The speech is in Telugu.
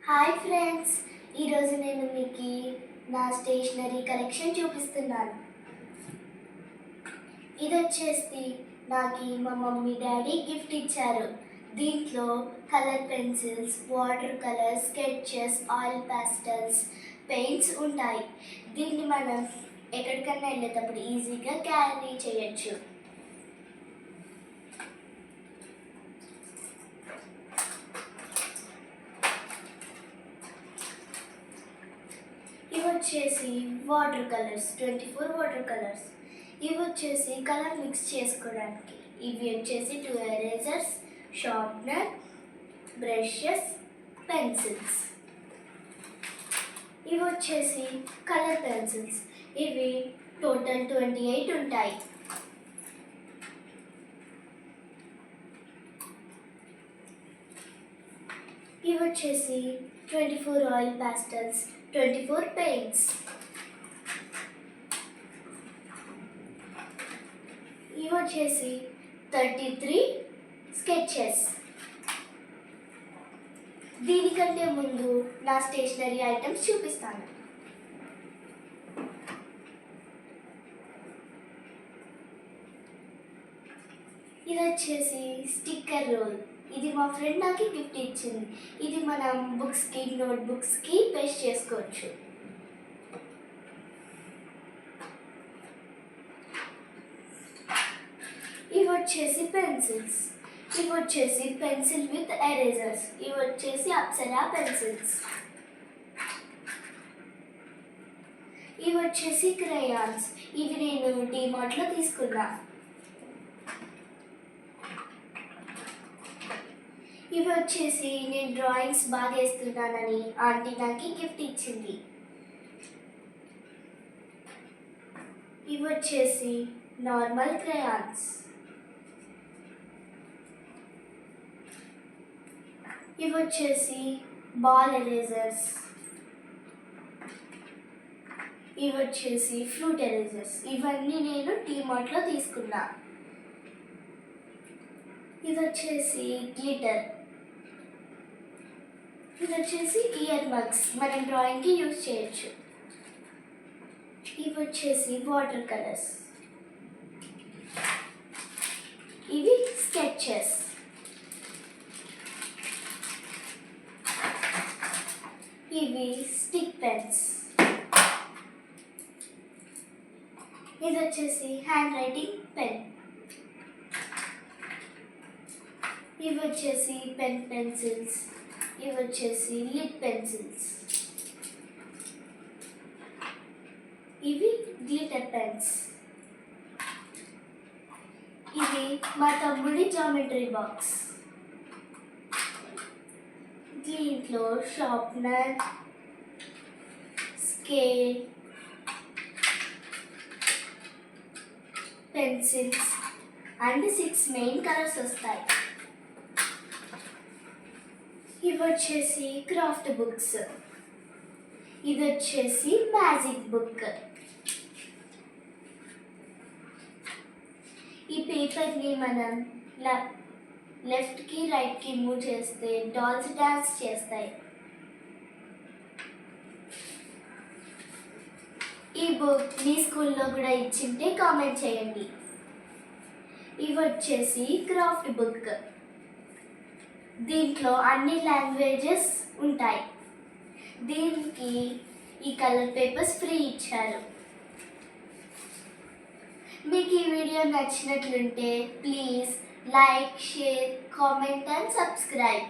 హాయ్ ఫ్రెండ్స్, ఈరోజు నేను మీకు నా స్టేషనరీ కలెక్షన్ చూపిస్తున్నాను. ఇది వచ్చేసి నాకు మా మమ్మీ డాడీ గిఫ్ట్ ఇచ్చారు. దీంట్లో colour pencils, water colours, sketches, oil pastels, paints ఉంటాయి. దీన్ని మనం ఎక్కడికన్నా వెళ్ళేటప్పుడు ఈజీగా క్యారీ చేయొచ్చు. ఇవి వచ్చేసి వాటర్ కలర్స్, 24 వాటర్ కలర్స్. ఇవి వచ్చేసి కలర్ మిక్స్ చేసుకోవడానికి. ఇవి వచ్చేసి 2 ఎరేజర్స్, షార్ప్నర్, బ్రషెస్, పెన్సిల్స్. ఇవి వచ్చేసి కలర్ పెన్సిల్స్. ఇవి టోటల్ 28 ఉంటాయి. ఇవి వచ్చేసి 24 ఆయిల్ పాస్టల్స్, 24 పెయింట్స్. ఇవి వచ్చేసి 33 స్కెచెస్. దీనికంటే ముందు నా స్టేషనరీ ఐటమ్స్ చూపిస్తాను. ఇది వచ్చేసి స్టిక్కర్ రోల్. ఇది మా ఫ్రెండ్ నాకు గిఫ్ట్ ఇచ్చింది. ఇది మనం బుక్స్కి, నోట్బుక్స్కి పేస్ట్ చేసుకోవచ్చు. ఇవి వచ్చేసి పెన్సిల్స్. ఇవి వచ్చేసి పెన్సిల్ విత్ ఎరేజర్స్. ఇవి వచ్చేసి అప్సరా పెన్సిల్స్. ఇవి వచ్చేసి క్రేయాన్స్. ఇవి నేను డిమార్ట్లో తీసుకున్నా. ఇవి వచ్చేసి నేను డ్రాయింగ్స్ బాగా వేస్తున్నానని ఆంటీ నాకు గిఫ్ట్ ఇచ్చింది. ఇవి వచ్చేసి నార్మల్ క్రేయాన్స్. ఇవి వచ్చేసి బాల్ ఎరేజర్స్. ఇవి వచ్చేసి ఫ్రూట్ ఎరేజర్స్. ఇవన్నీ నేను డిమార్ట్లో తీసుకున్నా. ఇది వచ్చేసి గ్లిటర్. ఇది వచ్చేసి ఇయర్ బగ్స్, మనం డ్రాయింగ్కి యూజ్ చేయొచ్చు. ఇవి వచ్చేసి వాటర్ కలర్స్. ఇవి స్కెచెస్. ఇవి స్టిక్ పెన్స్. ఇది వచ్చేసి హ్యాండ్ రైటింగ్ పెన్. ఇవి వచ్చేసి పెన్ పెన్సిల్స్. ఇవి వచ్చేసి లిడ్ పెన్సిల్స్. ఇవి గ్లిటర్ పెన్స్. ఇది మా తమ్ముడి జామెట్రీ బాక్స్. దీంట్లో sharpener, scale, pencils and 6 main colours వస్తాయి. ఇవి వచ్చేసి క్రాఫ్ట్ బుక్స్. ఇది వచ్చేసి మ్యాజిక్ బుక్. ఈ పేపర్ని మనం లెఫ్ట్కి రైట్కి మూవ్ చేస్తే డాల్స్ డాన్స్ చేస్తాయి. ఈ బుక్ మీ స్కూల్లో కూడా ఇచ్చింటే కామెంట్ చేయండి. ఇవి వచ్చేసి క్రాఫ్ట్ బుక్. దీంట్లో అన్ని లాంగ్వేజెస్ ఉంటాయి. దీనికి ఈ కలర్ పేపర్స్ ఫ్రీ ఇచ్చారు. మీకు ఈ వీడియో నచ్చినట్లుంటే please like, share, comment and subscribe.